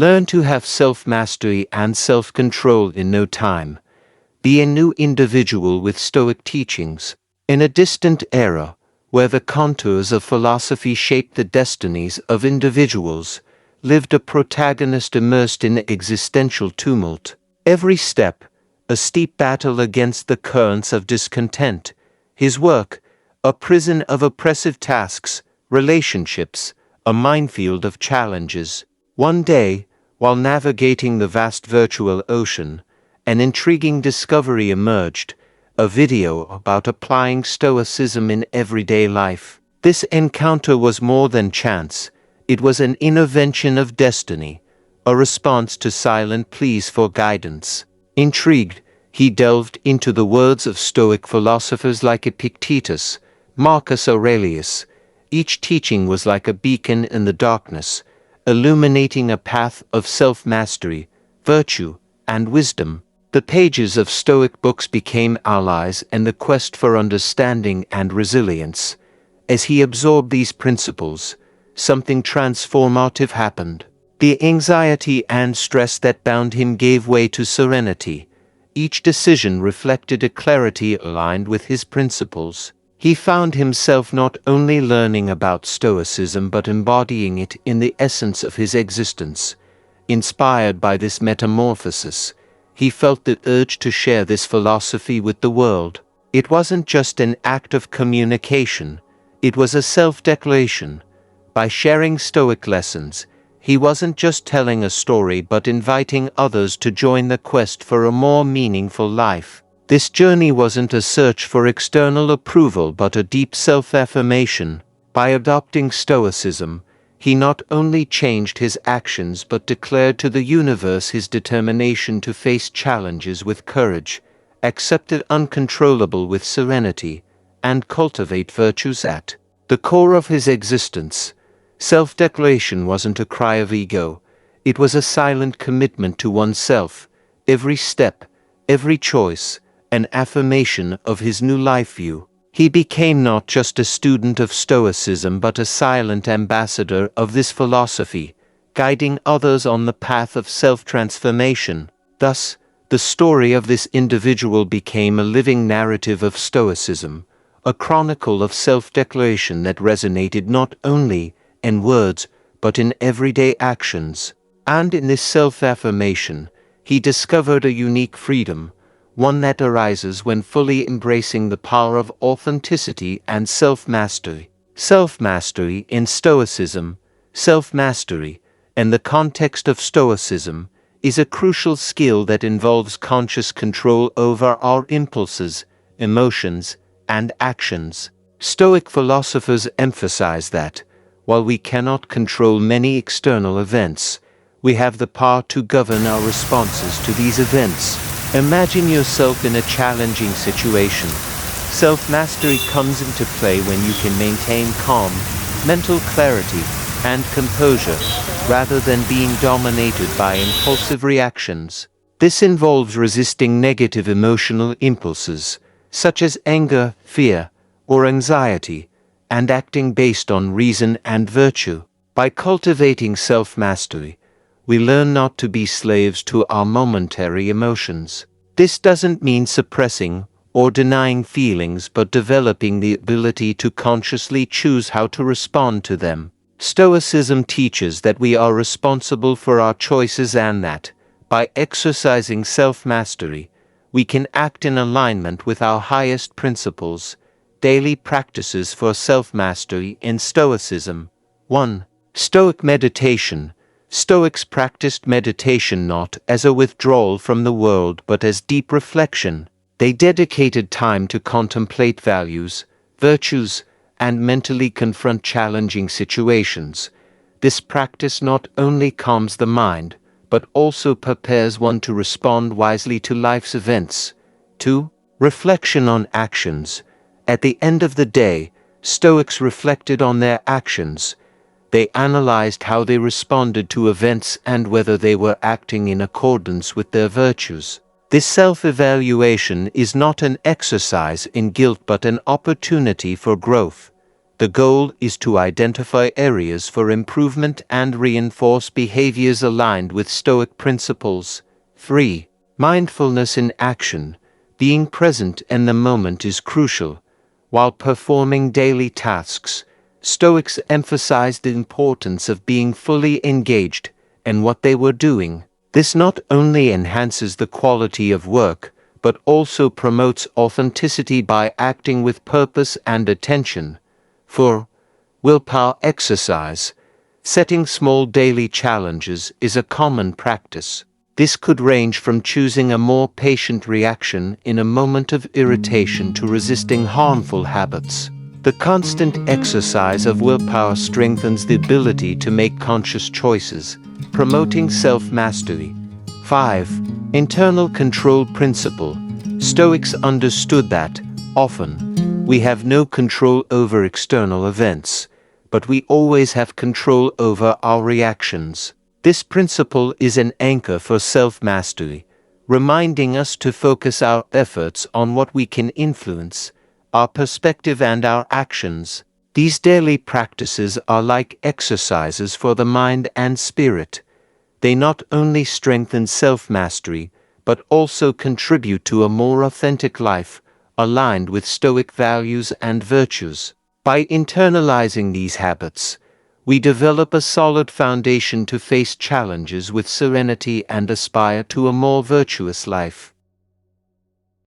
Learn to have self-mastery and self-control in no time. Be a new individual with Stoic teachings. In a distant era, where the contours of philosophy shaped the destinies of individuals, lived a protagonist immersed in existential tumult. Every step, a steep battle against the currents of discontent. His work, a prison of oppressive tasks, relationships, a minefield of challenges. One day, while navigating the vast virtual ocean, an intriguing discovery emerged, a video about applying Stoicism in everyday life. This encounter was more than chance. It was an intervention of destiny, a response to silent pleas for guidance. Intrigued, he delved into the words of Stoic philosophers like Epictetus, Marcus Aurelius. Each teaching was like a beacon in the darkness, illuminating a path of self-mastery, virtue, and wisdom. The pages of Stoic books became allies in the quest for understanding and resilience. As he absorbed these principles, something transformative happened. The anxiety and stress that bound him gave way to serenity. Each decision reflected a clarity aligned with his principles. He found himself not only learning about Stoicism but embodying it in the essence of his existence. Inspired by this metamorphosis, he felt the urge to share this philosophy with the world. It wasn't just an act of communication, it was a self-declaration. By sharing Stoic lessons, he wasn't just telling a story but inviting others to join the quest for a more meaningful life. This journey wasn't a search for external approval but a deep self-affirmation. By adopting Stoicism, he not only changed his actions but declared to the universe his determination to face challenges with courage, accept the uncontrollable with serenity, and cultivate virtues at the core of his existence. Self-declaration wasn't a cry of ego, it was a silent commitment to oneself. Every step, every choice, an affirmation of his new life view. He became not just a student of Stoicism but a silent ambassador of this philosophy, guiding others on the path of self-transformation. Thus, the story of this individual became a living narrative of Stoicism, a chronicle of self-declaration that resonated not only in words but in everyday actions. And in this self-affirmation, he discovered a unique freedom, one that arises when fully embracing the power of authenticity and self-mastery. Self-mastery in Stoicism, self-mastery, in the context of Stoicism, is a crucial skill that involves conscious control over our impulses, emotions, and actions. Stoic philosophers emphasize that, while we cannot control many external events, we have the power to govern our responses to these events. Imagine yourself in a challenging situation. Self-mastery comes into play when you can maintain calm, mental clarity, and composure, rather than being dominated by impulsive reactions. This involves resisting negative emotional impulses, such as anger, fear, or anxiety, and acting based on reason and virtue. By cultivating self-mastery, we learn not to be slaves to our momentary emotions. This doesn't mean suppressing or denying feelings but developing the ability to consciously choose how to respond to them. Stoicism teaches that we are responsible for our choices and that, by exercising self-mastery, we can act in alignment with our highest principles. Daily practices for self-mastery in Stoicism. 1. Stoic meditation. Stoics practiced meditation not as a withdrawal from the world but as deep reflection. They dedicated time to contemplate values, virtues, and mentally confront challenging situations. This practice not only calms the mind, but also prepares one to respond wisely to life's events. 2. Reflection on actions. At the end of the day, Stoics reflected on their actions. They analyzed how they responded to events and whether they were acting in accordance with their virtues. This self-evaluation is not an exercise in guilt but an opportunity for growth. The goal is to identify areas for improvement and reinforce behaviors aligned with Stoic principles. 3. Mindfulness in action. Being present in the moment is crucial. While performing daily tasks, Stoics emphasized the importance of being fully engaged in what they were doing. This not only enhances the quality of work, but also promotes authenticity by acting with purpose and attention. 4. Willpower exercise. Setting small daily challenges is a common practice. This could range from choosing a more patient reaction in a moment of irritation to resisting harmful habits. The constant exercise of willpower strengthens the ability to make conscious choices, promoting self-mastery. 5. Internal control principle. Stoics understood that, often, we have no control over external events, but we always have control over our reactions. This principle is an anchor for self-mastery, reminding us to focus our efforts on what we can influence, our perspective and our actions. These daily practices are like exercises for the mind and spirit. They not only strengthen self-mastery, but also contribute to a more authentic life, aligned with Stoic values and virtues. By internalizing these habits, we develop a solid foundation to face challenges with serenity and aspire to a more virtuous life.